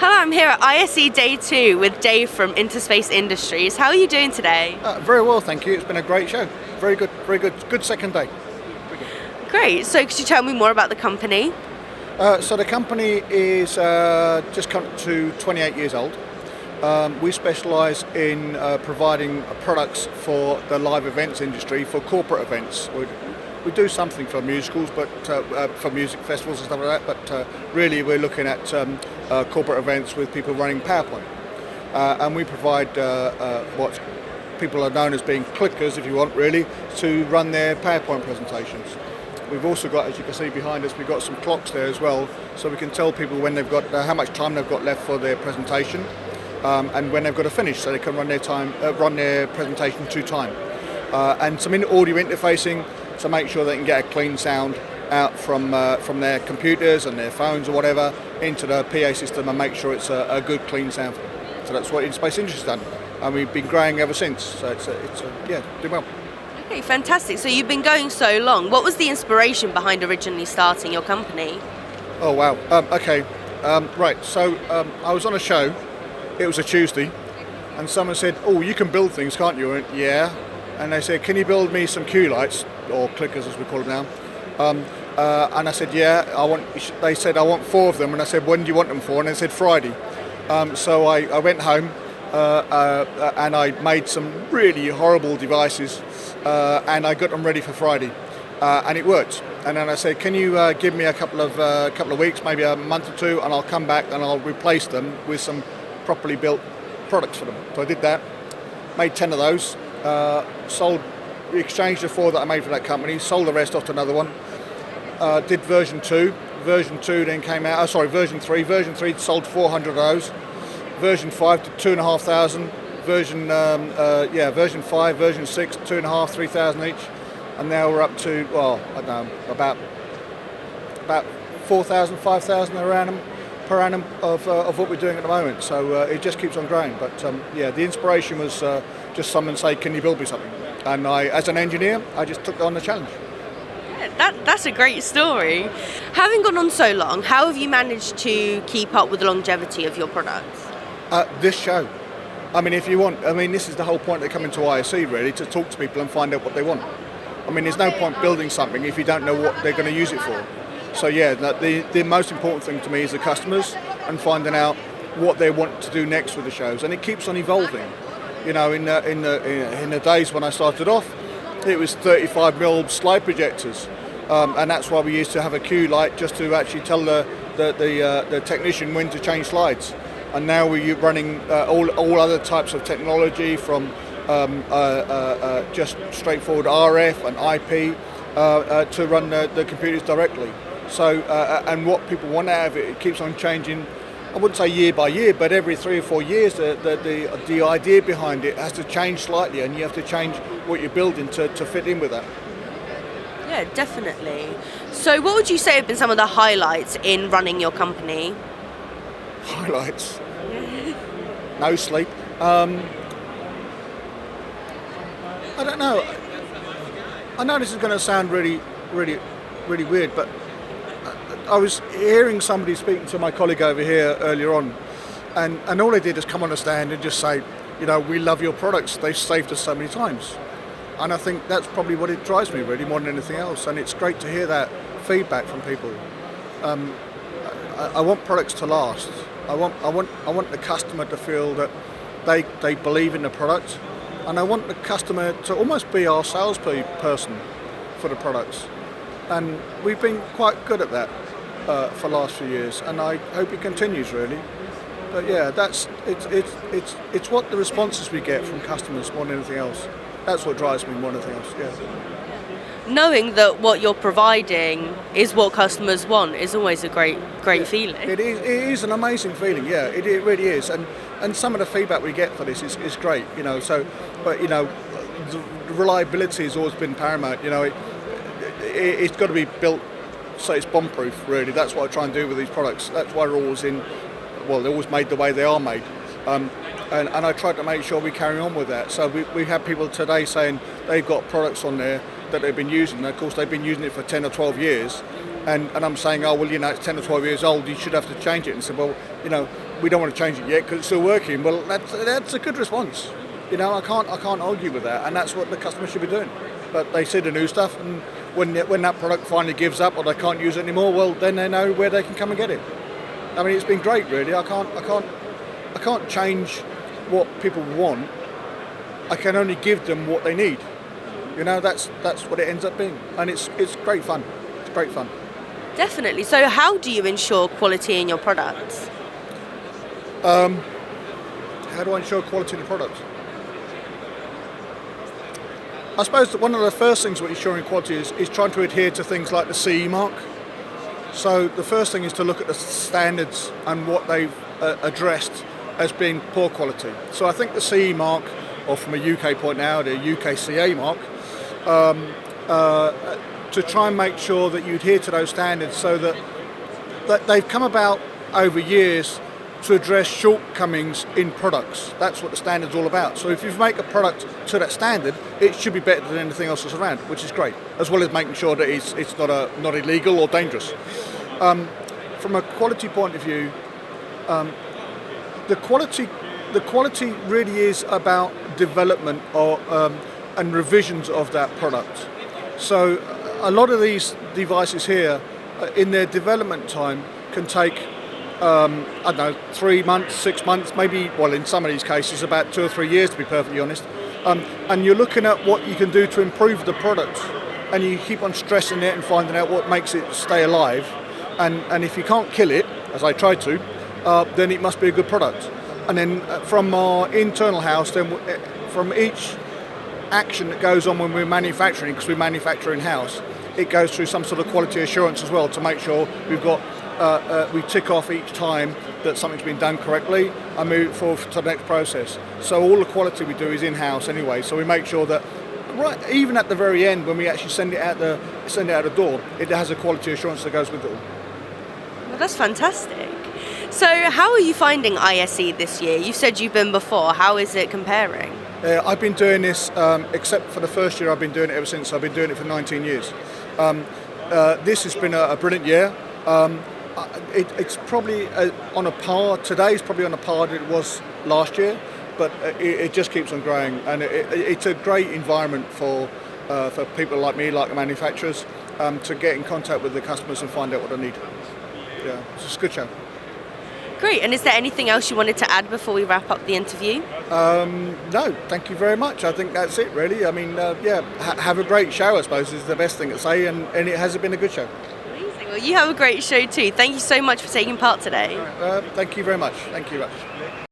Hello, I'm here at ISE Day 2 with Dave from Interspace Industries. How are you doing today? Very well, thank you. It's been a great show. Very good, very good. Good second day. Great. So could you tell me more about the company? So the company is just come to 28 years old. We specialise in providing products for the live events industry, for corporate events. We do something for musicals, but for music festivals and stuff like that. But really, we're looking at corporate events with people running PowerPoint, and we provide what people are known as being clickers, if you want, really, to run their PowerPoint presentations. We've also got, as you can see behind us, we've got some clocks there as well, so we can tell people when they've got how much time they've got left for their presentation, and when they've got to finish, so they can run their presentation to time. And some audio interfacing to make sure they can get a clean sound out from their computers and their phones or whatever into the PA system and make sure it's a good clean sound for them. So that's what Interspace Industries has done, and we've been growing ever since. So it's doing well. Okay, fantastic. So you've been going so long. What was the inspiration behind originally starting your company? Oh wow. Right. So I was on a show. It was a Tuesday, and someone said, "Oh, you can build things, can't you?" I went, "Yeah." And they said, "Can you build me some cue lights, or clickers as we call them now?" And I said, "Yeah, I want." They said, "I want 4 of them," and I said, "When do you want them for?" And they said, "Friday." So I went home and I made some really horrible devices, and I got them ready for Friday, and it worked. And then I said, "Can you give me a couple of weeks, maybe a month or 2, and I'll come back and I'll replace them with some properly built products for them." So I did that, made 10 of those. Sold, exchanged the 4 that I made for that company, sold the rest off to another one. Did version 2. Version 2 then came out. Version 3. Version 3 sold 400 of those. Version 5 did 2,500. Version 5, version 6, 2,500, 3,000 each, and now we're up to I don't know, about 4,000, 5,000 per annum of what we're doing at the moment. So it just keeps on growing. But the inspiration was just someone say, "Can you build me something?" And I, as an engineer, I just took on the challenge. Yeah, that's a great story. Having gone on so long, how have you managed to keep up with the longevity of your products? This show. I mean, if you want, this is the whole point of coming to ISE, really, to talk to people and find out what they want. I mean, there's no point building something if you don't know what they're going to use it for. So yeah, the most important thing to me is the customers and finding out what they want to do next with the shows, and it keeps on evolving. You know, in the days when I started off, it was 35mm slide projectors, and that's why we used to have a cue light just to actually tell the technician when to change slides. And now we're running all other types of technology, from just straightforward RF and IP to run the computers directly. So and what people want out of it, it keeps on changing. I wouldn't say year by year, but every 3 or 4 years, the idea behind it has to change slightly, and you have to change what you're building to fit in with that. Yeah, definitely. So what would you say have been some of the highlights in running your company? Highlights? No sleep. I don't know. I know this is going to sound really weird, but I was hearing somebody speaking to my colleague over here earlier on, and all they did is come on a stand and just say, "We love your products. They've saved us so many times." And I think that's probably what it drives me, really, more than anything else. And it's great to hear that feedback from people. I want products to last. I want the customer to feel that they believe in the product, and I want the customer to almost be our salesperson for the products. And we've been quite good at that for the last few years, and I hope it continues, really. But yeah, it's what the responses we get from customers more than anything else. That's what drives me more than anything else. Yeah. Knowing that what you're providing is what customers want is always a great feeling. It is an amazing feeling. Yeah, it really is. And some of the feedback we get for this is great. But the reliability has always been paramount. It's got to be built so it's bomb-proof, really. That's what I try and do with these products. That's why they're always they're always made the way they are made. And I try to make sure we carry on with that. So we have people today saying they've got products on there that they've been using. And of course, they've been using it for 10 or 12 years. And I'm saying, it's 10 or 12 years old, you should have to change it. And said, well, we don't want to change it yet because it's still working. Well, that's a good response. You know, I can't argue with that, and that's what the customer should be doing. But they see the new stuff, and when that product finally gives up or they can't use it anymore, well, then they know where they can come and get it. I mean, it's been great, really. I can't change what people want. I can only give them what they need. You know, that's what it ends up being, and it's great fun. It's great fun. Definitely. So how do you ensure quality in your products? How do I ensure quality in the product? I suppose that one of the first things with ensuring quality is trying to adhere to things like the CE mark. So the first thing is to look at the standards and what they've addressed as being poor quality. So I think the CE mark, or from a UK point now, the UKCA mark, to try and make sure that you adhere to those standards, so that they've come about over years to address shortcomings in products. That's what the standard's all about. So if you make a product to that standard, it should be better than anything else that's around, which is great, as well as making sure that it's not illegal or dangerous. From a quality point of view, the quality really is about development and revisions of that product. So a lot of these devices here, in their development time, can take 3 months, 6 months, maybe, well, in some of these cases about 2 or 3 years, to be perfectly honest. And you're looking at what you can do to improve the product, and you keep on stressing it and finding out what makes it stay alive. And if you can't kill it, as I try to, then it must be a good product. And then from our internal house, then from each action that goes on when we're manufacturing, because we manufacture in-house, it goes through some sort of quality assurance as well to make sure we tick off each time that something's been done correctly and move forward to the next process. So all the quality we do is in-house anyway, so we make sure that right, even at the very end, when we actually send it out the door, it has a quality assurance that goes with it all. Well, that's fantastic. So how are you finding ISE this year? You said you've been before. How is it comparing? I've been doing this, except for the first year, I've been doing it ever since. I've been doing it for 19 years. This has been a brilliant year. It's probably on a par. Today's probably on a par that it was last year, but it just keeps on growing, and it's a great environment for people like me, like the manufacturers, to get in contact with the customers and find out what they need. Yeah, it's a good show. Great. And is there anything else you wanted to add before we wrap up the interview? No, thank you very much. I think that's it, really. I mean, have a great show, I suppose, is the best thing to say, and it has been a good show. Amazing. Well, you have a great show too. Thank you so much for taking part today. Thank you very much. Thank you very much.